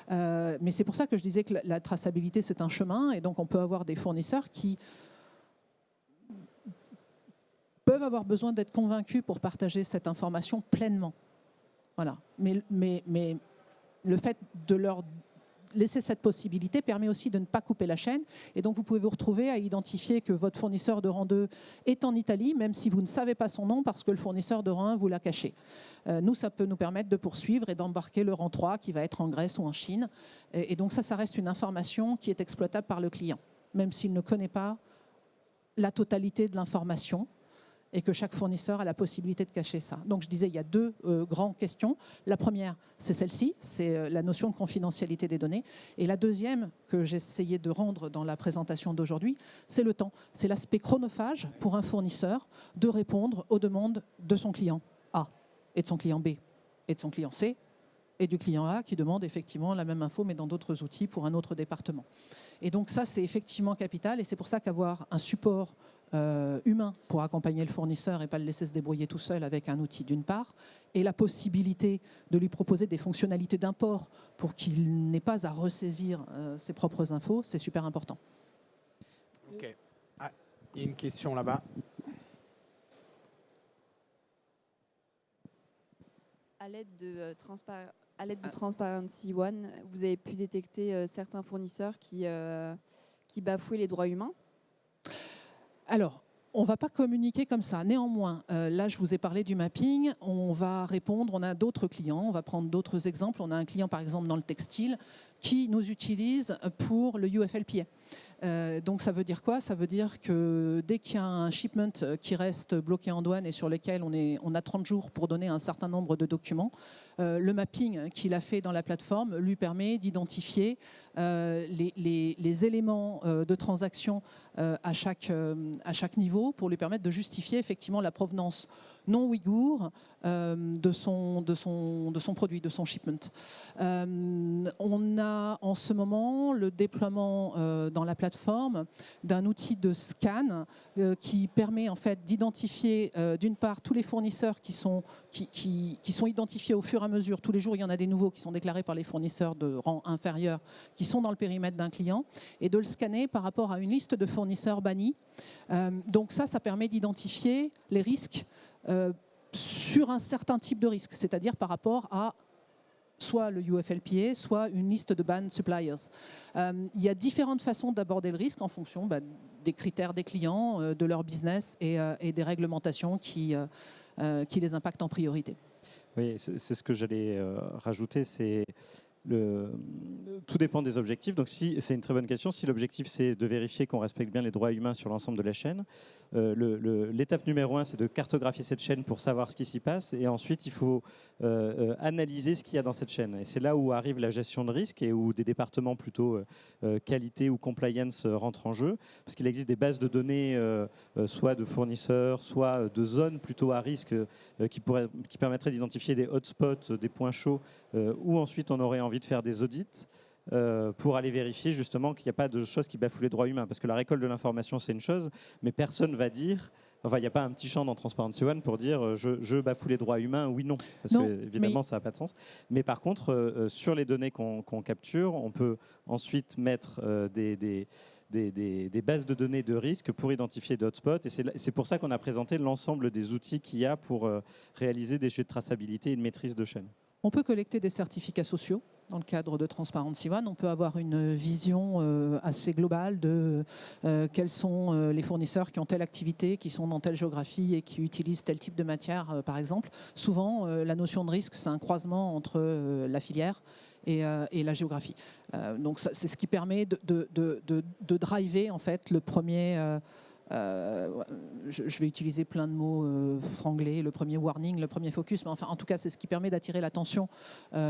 Mais c'est pour ça que je disais que la traçabilité c'est un chemin, et donc on peut avoir des fournisseurs qui peuvent avoir besoin d'être convaincus pour partager cette information pleinement. Voilà. Mais le fait de leur laisser cette possibilité permet aussi de ne pas couper la chaîne. Et donc, vous pouvez vous retrouver à identifier que votre fournisseur de rang 2 est en Italie, même si vous ne savez pas son nom, parce que le fournisseur de rang 1 vous l'a caché. Nous, ça peut nous permettre de poursuivre et d'embarquer le rang 3 qui va être en Grèce ou en Chine. Et donc, ça reste une information qui est exploitable par le client, même s'il ne connaît pas la totalité de l'information, et que chaque fournisseur a la possibilité de cacher ça. Donc je disais, il y a deux grandes questions. La première, c'est celle-ci, c'est la notion de confidentialité des données. Et la deuxième, que j'essayais de rendre dans la présentation d'aujourd'hui, c'est le temps. C'est l'aspect chronophage pour un fournisseur de répondre aux demandes de son client A, et de son client B, et de son client C, et du client A qui demande effectivement la même info, mais dans d'autres outils pour un autre département. Et donc ça, c'est effectivement capital, et c'est pour ça qu'avoir un support humain pour accompagner le fournisseur et pas le laisser se débrouiller tout seul avec un outil d'une part, et la possibilité de lui proposer des fonctionnalités d'import pour qu'il n'ait pas à ressaisir ses propres infos, c'est super important. Ok. Ah, il y a une question là-bas. À l'aide de Transparency One, vous avez pu détecter certains fournisseurs qui bafouaient les droits humains? Alors, on ne va pas communiquer comme ça. Néanmoins, là, je vous ai parlé du mapping. On va répondre, on a d'autres clients, on va prendre d'autres exemples. On a un client, par exemple, dans le textile, qui nous utilise pour le UFLPA. Donc ça veut dire quoi? Ça veut dire que dès qu'il y a un shipment qui reste bloqué en douane et sur lequel on a 30 jours pour donner un certain nombre de documents, le mapping qu'il a fait dans la plateforme lui permet d'identifier les éléments de transaction à chaque niveau pour lui permettre de justifier effectivement la provenance non ouïghour de son produit, de son shipment. On a en ce moment le déploiement dans la plateforme d'un outil de scan qui permet en fait d'identifier d'une part tous les fournisseurs qui sont identifiés au fur et à mesure. Tous les jours, il y en a des nouveaux qui sont déclarés par les fournisseurs de rang inférieur qui sont dans le périmètre d'un client, et de le scanner par rapport à une liste de fournisseurs bannis. Donc ça permet d'identifier les risques sur un certain type de risque, c'est-à-dire par rapport à soit le UFLPA, soit une liste de banned suppliers. Il y a différentes façons d'aborder le risque en fonction des critères des clients, de leur business et des réglementations qui les impactent en priorité. Oui, c'est ce que j'allais rajouter, c'est tout dépend des objectifs. Donc c'est une très bonne question. Si l'objectif c'est de vérifier qu'on respecte bien les droits humains sur l'ensemble de la chaîne, l'étape numéro 1 c'est de cartographier cette chaîne pour savoir ce qui s'y passe, et ensuite il faut analyser ce qu'il y a dans cette chaîne. Et c'est là où arrive la gestion de risque et où des départements plutôt qualité ou compliance rentrent en jeu, parce qu'il existe des bases de données soit de fournisseurs, soit de zones plutôt à risque qui permettraient d'identifier des hotspots, des points chauds où ensuite on aurait envie de faire des audits pour aller vérifier justement qu'il n'y a pas de choses qui bafouent les droits humains. Parce que la récolte de l'information, c'est une chose, mais personne ne va dire Enfin, il n'y a pas un petit champ dans Transparency One pour dire je bafoue les droits humains, oui, non. Parce Non, que, évidemment, ça n'a pas de sens. Mais par contre, sur les données qu'on capture, on peut ensuite mettre des bases de données de risque pour identifier des hotspots. Et c'est pour ça qu'on a présenté l'ensemble des outils qu'il y a pour réaliser des jeux de traçabilité et de maîtrise de chaîne. On peut collecter des certificats sociaux dans le cadre de Transparency One. On peut avoir une vision assez globale de quels sont les fournisseurs qui ont telle activité, qui sont dans telle géographie et qui utilisent tel type de matière, par exemple. Souvent, la notion de risque, c'est un croisement entre la filière et la géographie. Donc, c'est ce qui permet de driver en fait, le premier... je vais utiliser plein de mots franglais, le premier warning, le premier focus, mais enfin, en tout cas, c'est ce qui permet d'attirer l'attention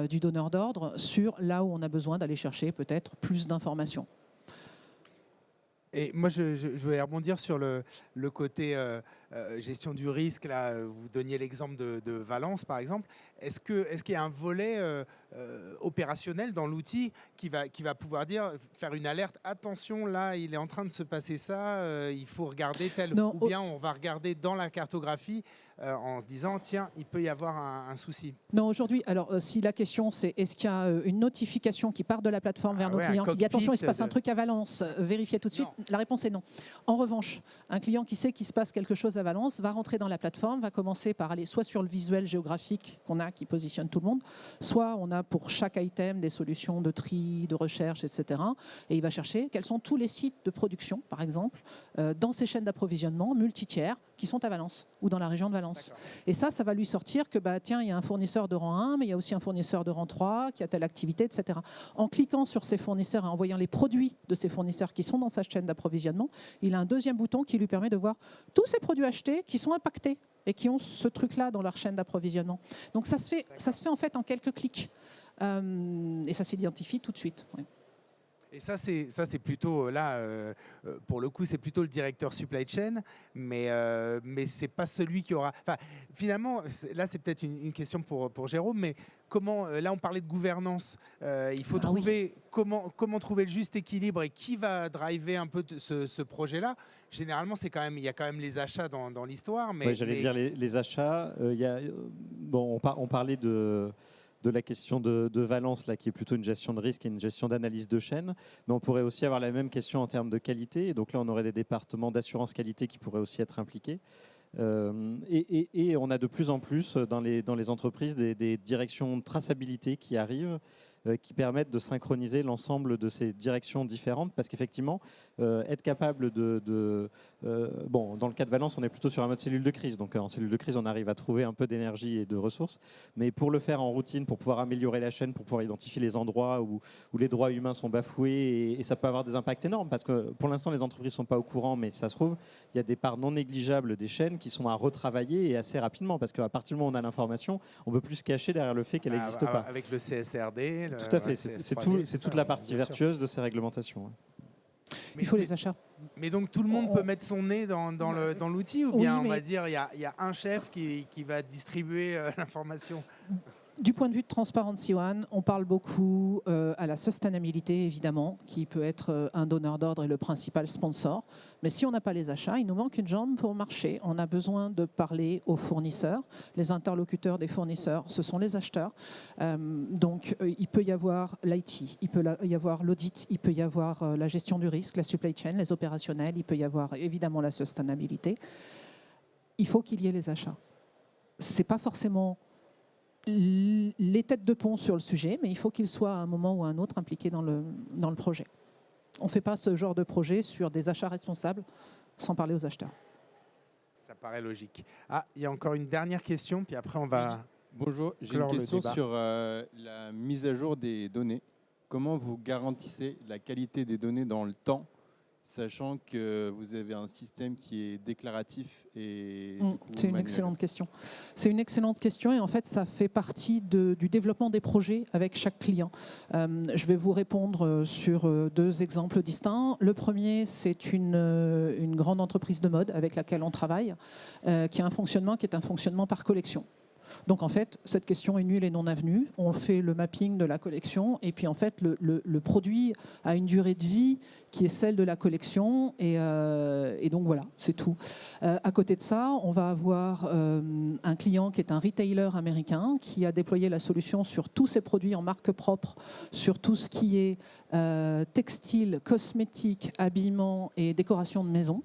du donneur d'ordre sur là où on a besoin d'aller chercher peut-être plus d'informations. Et moi, je voulais rebondir sur le côté gestion du risque. Là, vous donniez l'exemple de Valence, par exemple. Est-ce qu'il y a un volet opérationnel dans l'outil qui va pouvoir faire une alerte, attention, là, il est en train de se passer ça, il faut regarder tel, non, ou bien on va regarder dans la cartographie en se disant, tiens, il peut y avoir un souci. Non, aujourd'hui, alors si la question c'est est-ce qu'il y a une notification qui part de la plateforme vers nos clients qui dit attention, il se passe un truc à Valence, vérifiez tout de suite, la réponse est non. En revanche, un client qui sait qu'il se passe quelque chose à Valence va rentrer dans la plateforme, va commencer par aller soit sur le visuel géographique qu'on a qui positionne tout le monde, soit on a pour chaque item des solutions de tri, de recherche, etc. Et il va chercher quels sont tous les sites de production, par exemple, dans ces chaînes d'approvisionnement multi-tiers qui sont à Valence ou dans la région de Valence. Et ça va lui sortir que tiens, il y a un fournisseur de rang 1, mais il y a aussi un fournisseur de rang 3 qui a telle activité, etc. En cliquant sur ces fournisseurs et en voyant les produits de ces fournisseurs qui sont dans sa chaîne d'approvisionnement, il a un deuxième bouton qui lui permet de voir tous ces produits achetés qui sont impactés et qui ont ce truc-là dans leur chaîne d'approvisionnement. Donc ça se fait en fait en quelques clics. Et ça s'identifie tout de suite. Ouais. Et ça, c'est plutôt, là, pour le coup, c'est plutôt le directeur supply chain, mais ce n'est pas celui qui aura... Enfin, finalement, là, c'est peut-être une question pour Jérôme, mais comment, là, on parlait de gouvernance. Il faut trouver comment trouver le juste équilibre et qui va driver un peu ce projet-là. Généralement, il y a quand même les achats dans l'histoire. Oui, j'allais dire les achats. On parlait de la question de Valence, là, qui est plutôt une gestion de risque et une gestion d'analyse de chaîne. Mais on pourrait aussi avoir la même question en termes de qualité. Et donc là, on aurait des départements d'assurance qualité qui pourraient aussi être impliqués. Et on a de plus en plus dans les entreprises des directions de traçabilité qui arrivent, qui permettent de synchroniser l'ensemble de ces directions différentes, parce qu'effectivement, être capable dans le cas de Valence, on est plutôt sur un mode cellule de crise, donc en cellule de crise, on arrive à trouver un peu d'énergie et de ressources, mais pour le faire en routine, pour pouvoir améliorer la chaîne, pour pouvoir identifier les endroits où les droits humains sont bafoués, et ça peut avoir des impacts énormes, parce que pour l'instant, les entreprises ne sont pas au courant, mais ça se trouve, il y a des parts non négligeables des chaînes qui sont à retravailler et assez rapidement, parce qu'à partir du moment où on a l'information, on ne peut plus se cacher derrière le fait qu'elle n'existe pas. Avec le CSRD. Tout à fait, c'est toute la partie vertueuse de ces réglementations. Il faut les achats. Mais donc tout le monde peut mettre son nez dans l'outil, ou bien on va dire il y a un chef qui va distribuer l'information? Du point de vue de Transparency One, on parle beaucoup à la sustainabilité, évidemment, qui peut être un donneur d'ordre et le principal sponsor. Mais si on n'a pas les achats, il nous manque une jambe pour marcher. On a besoin de parler aux fournisseurs. Les interlocuteurs des fournisseurs, ce sont les acheteurs. Donc, il peut y avoir l'IT, il peut y avoir l'audit, il peut y avoir la gestion du risque, la supply chain, les opérationnels, il peut y avoir évidemment la sustainabilité. Il faut qu'il y ait les achats. Ce n'est pas forcément les têtes de pont sur le sujet, mais il faut qu'ils soient à un moment ou à un autre impliqués dans le projet. On ne fait pas ce genre de projet sur des achats responsables sans parler aux acheteurs. Ça paraît logique. Ah, il y a encore une dernière question, puis après on va... Bonjour, j'ai une question sur la mise à jour des données. Comment vous garantissez la qualité des données dans le temps, sachant que vous avez un système qui est déclaratif et c'est une excellente question. C'est une excellente question et en fait ça fait partie du développement des projets avec chaque client. Je vais vous répondre sur deux exemples distincts. Le premier, c'est une grande entreprise de mode avec laquelle on travaille, qui a un fonctionnement qui est un fonctionnement par collection. Donc en fait, cette question est nulle et non avenue. On fait le mapping de la collection et puis en fait, le produit a une durée de vie qui est celle de la collection et donc voilà, c'est tout. À côté de ça, on va avoir un client qui est un retailer américain qui a déployé la solution sur tous ses produits en marque propre, sur tout ce qui est textile, cosmétique, habillement et décoration de maison,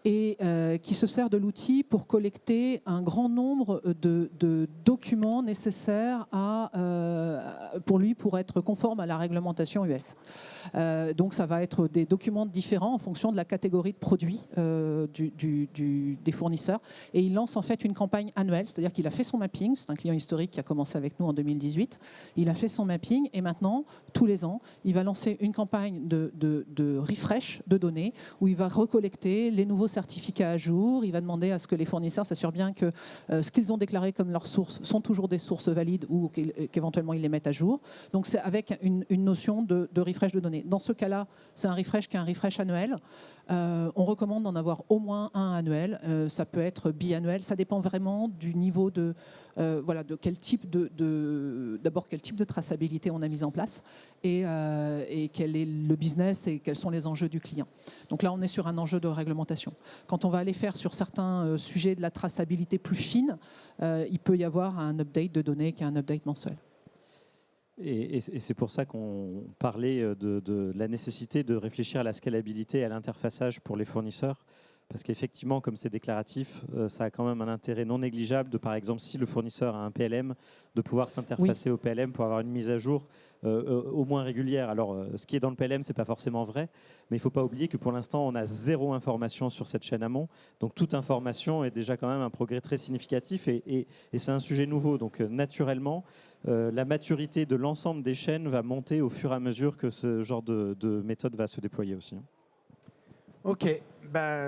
et qui se sert de l'outil pour collecter un grand nombre de documents nécessaires pour lui pour être conforme à la réglementation US. Donc ça va être des documents différents en fonction de la catégorie de produits des fournisseurs, et il lance en fait une campagne annuelle, c'est-à-dire qu'il a fait son mapping, c'est un client historique qui a commencé avec nous en 2018, il a fait son mapping et maintenant, tous les ans, il va lancer une campagne de refresh de données où il va recollecter les nouveaux certificats à jour, il va demander à ce que les fournisseurs s'assurent bien que ce qu'ils ont déclaré comme leurs sources sont toujours des sources valides ou qu'éventuellement ils les mettent à jour. Donc c'est avec une notion de refresh de données. Dans ce cas-là, c'est un refresh qui est un refresh annuel. On recommande d'en avoir au moins un annuel. Ça peut être biannuel. Ça dépend vraiment du niveau de quel type d'abord quel type de traçabilité on a mis en place et quel est le business et quels sont les enjeux du client. Donc là, on est sur un enjeu de réglementation. Quand on va aller faire sur certains sujets de la traçabilité plus fine, il peut y avoir un update de données qui est un update mensuel. Et c'est pour ça qu'on parlait de la nécessité de réfléchir à la scalabilité et à l'interfaçage pour les fournisseurs. Parce qu'effectivement, comme c'est déclaratif, ça a quand même un intérêt non négligeable de, par exemple, si le fournisseur a un PLM, de pouvoir s'interfacer au PLM pour avoir une mise à jour au moins régulière. Alors, ce qui est dans le PLM, ce n'est pas forcément vrai, mais il ne faut pas oublier que pour l'instant, on a 0 information sur cette chaîne amont. Donc, toute information est déjà quand même un progrès très significatif et c'est un sujet nouveau. Donc, naturellement, la maturité de l'ensemble des chaînes va monter au fur et à mesure que ce genre de méthode va se déployer aussi. Ok,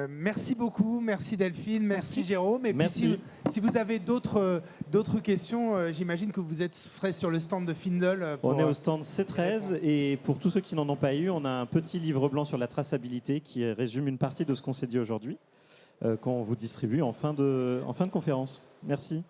merci beaucoup, merci Delphine, merci Jérôme. Et merci. Puis si vous avez d'autres questions, j'imagine que vous êtes frais sur le stand de Findle. On est au stand C13 et pour tous ceux qui n'en ont pas eu, on a un petit livre blanc sur la traçabilité qui résume une partie de ce qu'on s'est dit aujourd'hui, qu'on vous distribue en fin de conférence. Merci.